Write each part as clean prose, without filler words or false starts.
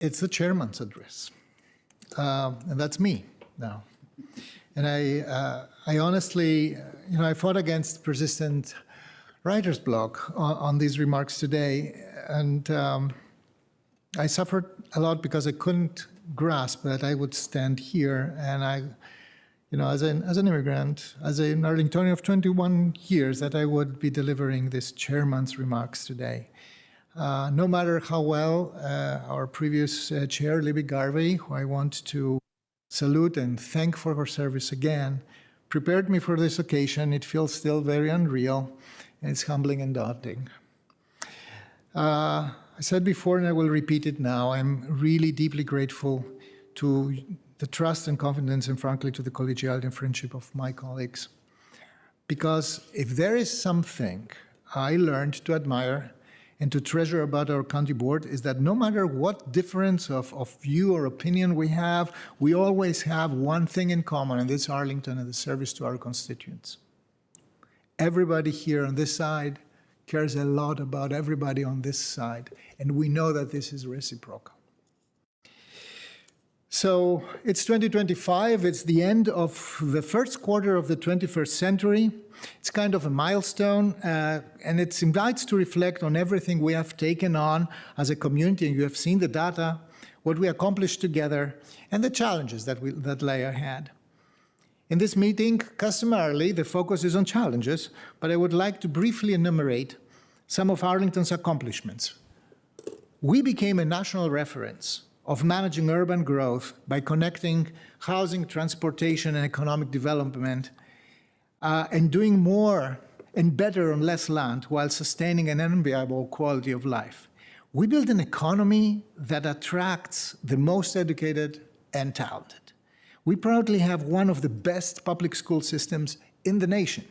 It's the chairman's address, and that's me now. And I honestly, I fought against persistent writer's block on these remarks today, and I suffered a lot because I couldn't grasp that I would stand here and as an immigrant, as an Arlingtonian of 21 years, that I would be delivering this chairman's remarks today. No matter how well our previous chair, Libby Garvey, who I want to salute and thank for her service again, prepared me for this occasion, it feels still very unreal, and it's humbling and daunting. I said before, and I will repeat it now, I'm really deeply grateful to the trust and confidence, and frankly, to the collegiality and friendship of my colleagues. Because if there is something I learned to admire and to treasure about our county board, is that no matter what difference of view or opinion we have, we always have one thing in common, and this is Arlington and the service to our constituents. Everybody here on this side cares a lot about everybody on this side, and we know that this is reciprocal. So it's 2025, it's the end of the first quarter of the 21st century. It's kind of a milestone, and it invites to reflect on everything we have taken on as a community, and you have seen the data, what we accomplished together, and the challenges that lay ahead. In this meeting, customarily, the focus is on challenges, but I would like to briefly enumerate some of Arlington's accomplishments. We became a national reference of managing urban growth by connecting housing, transportation, and economic development, and doing more and better on less land while sustaining an enviable quality of life. We build an economy that attracts the most educated and talented. We proudly have one of the best public school systems in the nation.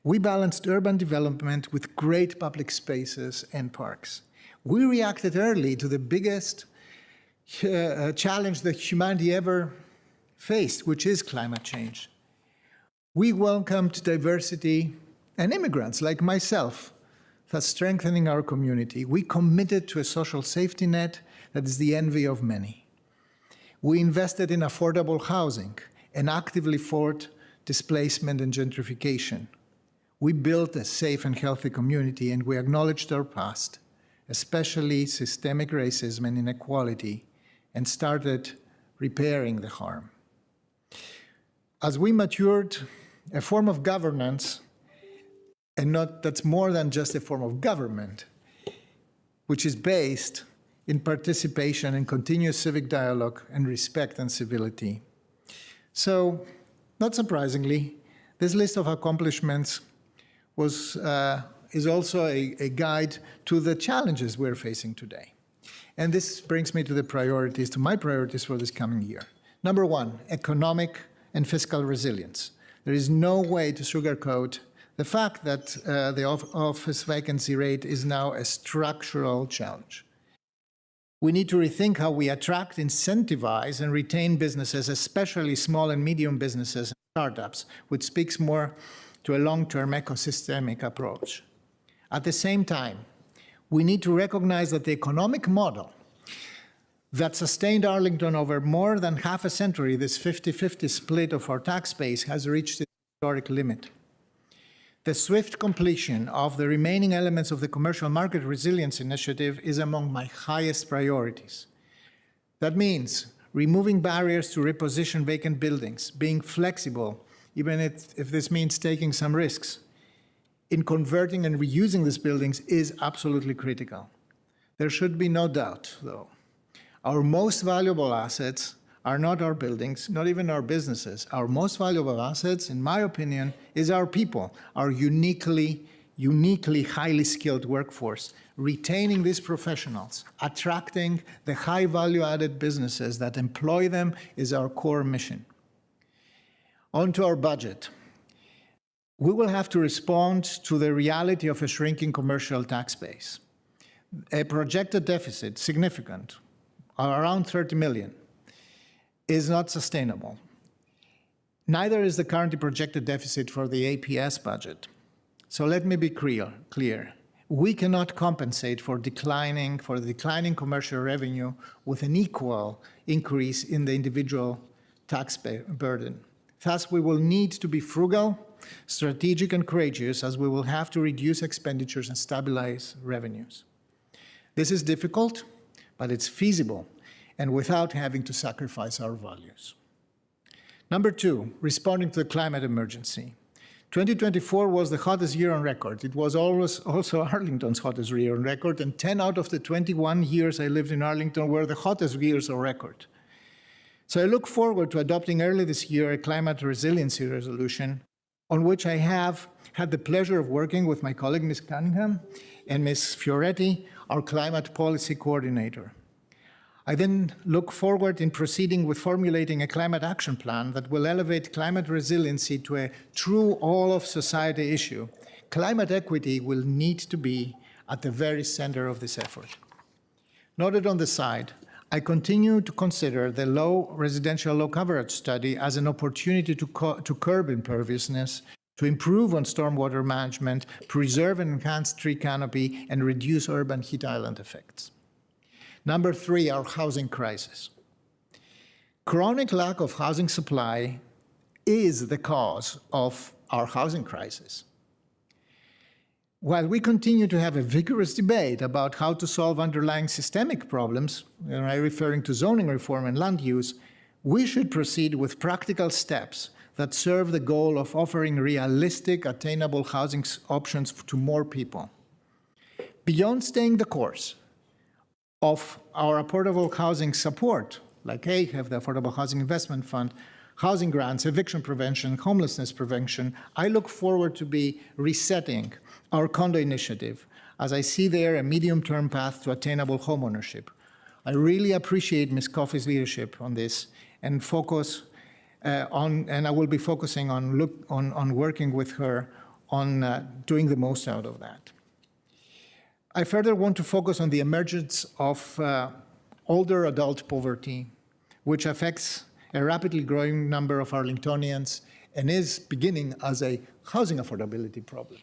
We balanced urban development with great public spaces and parks. We reacted early to the biggest challenge that humanity ever faced, which is climate change. We welcomed diversity and immigrants like myself, thus strengthening our community. We committed to a social safety net that is the envy of many. We invested in affordable housing and actively fought displacement and gentrification. We built a safe and healthy community, and we acknowledged our past, especially systemic racism and inequality, and started repairing the harm. As we matured, a form of governance, and that's more than just a form of government, which is based in participation and continuous civic dialogue and respect and civility. So, not surprisingly, this list of accomplishments is also a guide to the challenges we're facing today. And this brings me to my priorities for this coming year. Number one, economic and fiscal resilience. There is no way to sugarcoat the fact that the office vacancy rate is now a structural challenge. We need to rethink how we attract, incentivize, and retain businesses, especially small and medium businesses and startups, which speaks more to a long-term ecosystemic approach. At the same time, we need to recognize that the economic model that sustained Arlington over more than half a century, this 50-50 split of our tax base, has reached its historic limit. The swift completion of the remaining elements of the Commercial Market Resilience Initiative is among my highest priorities. That means removing barriers to reposition vacant buildings, being flexible, even if this means taking some risks, in converting and reusing these buildings is absolutely critical. There should be no doubt, though. Our most valuable assets are not our buildings, not even our businesses. Our most valuable assets, in my opinion, is our people, our uniquely highly skilled workforce. Retaining these professionals, attracting the high value-added businesses that employ them is our core mission. On to our budget. We will have to respond to the reality of a shrinking commercial tax base. A projected deficit, significant, around 30 million, is not sustainable. Neither is the currently projected deficit for the APS budget. So let me be clear. we cannot compensate for the declining commercial revenue with an equal increase in the individual tax burden. Thus, we will need to be frugal, strategic, and courageous, as we will have to reduce expenditures and stabilize revenues. This is difficult, but it's feasible, and without having to sacrifice our values. Number two, responding to the climate emergency. 2024 was the hottest year on record. It was also Arlington's hottest year on record, and 10 out of the 21 years I lived in Arlington were the hottest years on record. So I look forward to adopting early this year a climate resiliency resolution on which I have had the pleasure of working with my colleague, Ms. Cunningham, and Ms. Fioretti, our climate policy coordinator. I then look forward in proceeding with formulating a climate action plan that will elevate climate resiliency to a true all-of-society issue. Climate equity will need to be at the very center of this effort. Noted on the side, I continue to consider the residential low coverage study as an opportunity to curb imperviousness, to improve on stormwater management, preserve and enhance tree canopy, and reduce urban heat island effects. Number three, our housing crisis. Chronic lack of housing supply is the cause of our housing crisis. While we continue to have a vigorous debate about how to solve underlying systemic problems, I'm referring to zoning reform and land use, we should proceed with practical steps that serve the goal of offering realistic, attainable housing options to more people. Beyond staying the course of our affordable housing support, like AHEV, the Affordable Housing Investment Fund, housing grants, eviction prevention, homelessness prevention, I look forward to be resetting our condo initiative, as I see there a medium-term path to attainable homeownership. I really appreciate Ms. Coffey's leadership on this, and I will be focusing on working with her on doing the most out of that. I further want to focus on the emergence of older adult poverty, which affects a rapidly growing number of Arlingtonians and is beginning as a housing affordability problem.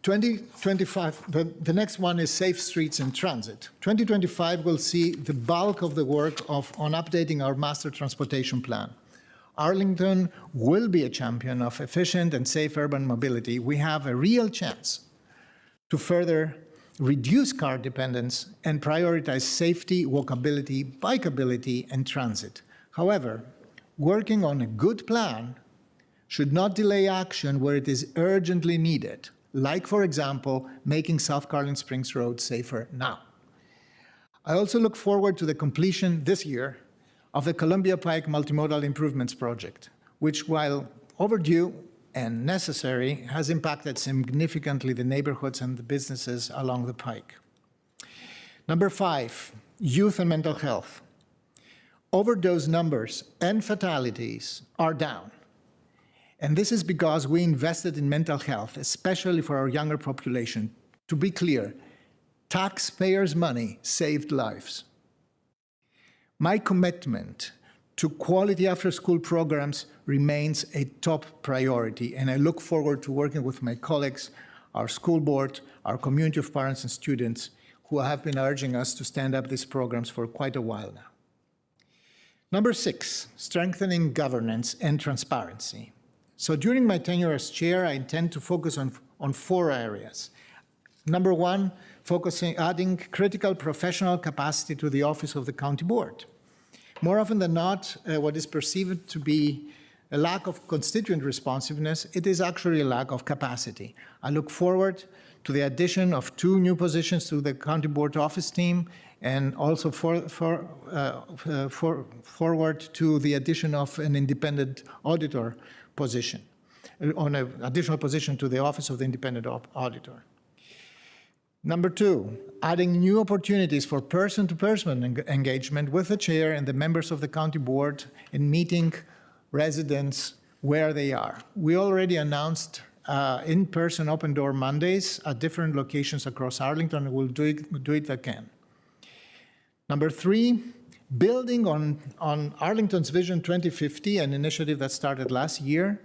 2025, the next one is safe streets and transit. 2025 will see the bulk of the work on updating our master transportation plan. Arlington will be a champion of efficient and safe urban mobility. We have a real chance to further reduce car dependence and prioritize safety, walkability, bikeability, and transit. However, working on a good plan should not delay action where it is urgently needed, like, for example, making South Carolina Springs Road safer now. I also look forward to the completion this year of the Columbia Pike Multimodal Improvements Project, which, while overdue and necessary, has impacted significantly the neighborhoods and the businesses along the Pike. Number five, youth and mental health. Overdose numbers and fatalities are down. And this is because we invested in mental health, especially for our younger population. To be clear, taxpayers' money saved lives. My commitment to quality after-school programs remains a top priority, and I look forward to working with my colleagues, our school board, our community of parents and students, who have been urging us to stand up these programs for quite a while now. Number six, strengthening governance and transparency. So during my tenure as chair, I intend to focus on four areas. Number one, adding critical professional capacity to the office of the county board. More often than not, what is perceived to be a lack of constituent responsiveness, it is actually a lack of capacity. I look forward to the addition of 2 new positions to the county board office team, and also forward to the addition of an independent auditor position, on an additional position to the office of the independent auditor. Number 2, adding new opportunities for person-to-person engagement with the chair and the members of the county board in meeting residents where they are. We already announced in-person open door Mondays at different locations across Arlington, and we'll do it again. Number 3, building on Arlington's Vision 2050, an initiative that started last year,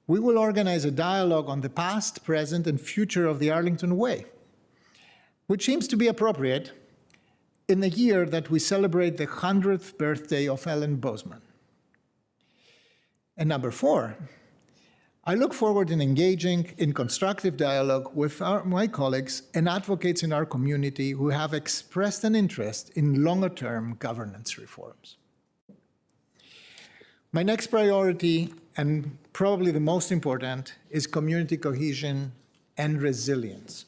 we will organize a dialogue on the past, present, and future of the Arlington Way, which seems to be appropriate in the year that we celebrate the 100th birthday of Ellen Bozeman. And number 4, I look forward in engaging in constructive dialogue with my colleagues and advocates in our community who have expressed an interest in longer-term governance reforms. My next priority, and probably the most important, is community cohesion and resilience.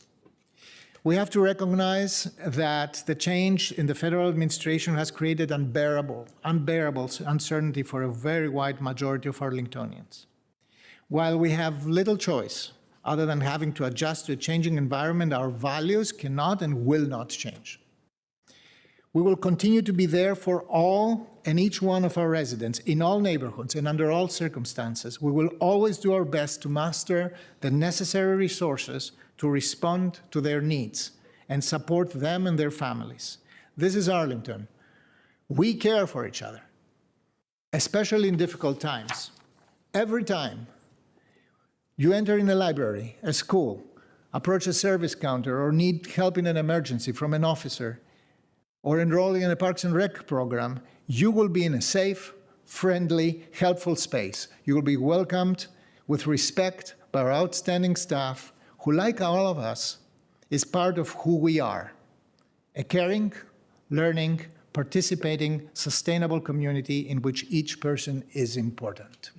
We have to recognize that the change in the federal administration has created unbearable uncertainty for a very wide majority of Arlingtonians. While we have little choice other than having to adjust to a changing environment, our values cannot and will not change. We will continue to be there for all and each one of our residents in all neighborhoods and under all circumstances. We will always do our best to muster the necessary resources to respond to their needs and support them and their families. This is Arlington. We care for each other, especially in difficult times. Every time you enter in a library, a school, approach a service counter, or need help in an emergency from an officer, or enrolling in a Parks and Rec program, you will be in a safe, friendly, helpful space. You will be welcomed with respect by our outstanding staff, who, like all of us, is part of who we are, a caring, learning, participating, sustainable community in which each person is important.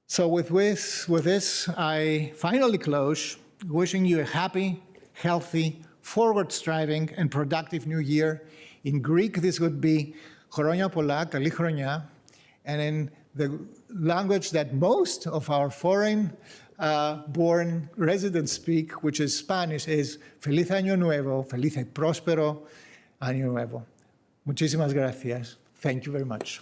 So with this, I finally close, wishing you a happy, healthy, forward-striving, and productive new year. In Greek, this would be Chronia Polla, Kali Chronia, and in the language that most of our foreign-born residents speak, which is Spanish, is Feliz Año Nuevo, Feliz y Próspero Año Nuevo. Muchísimas gracias. Thank you very much.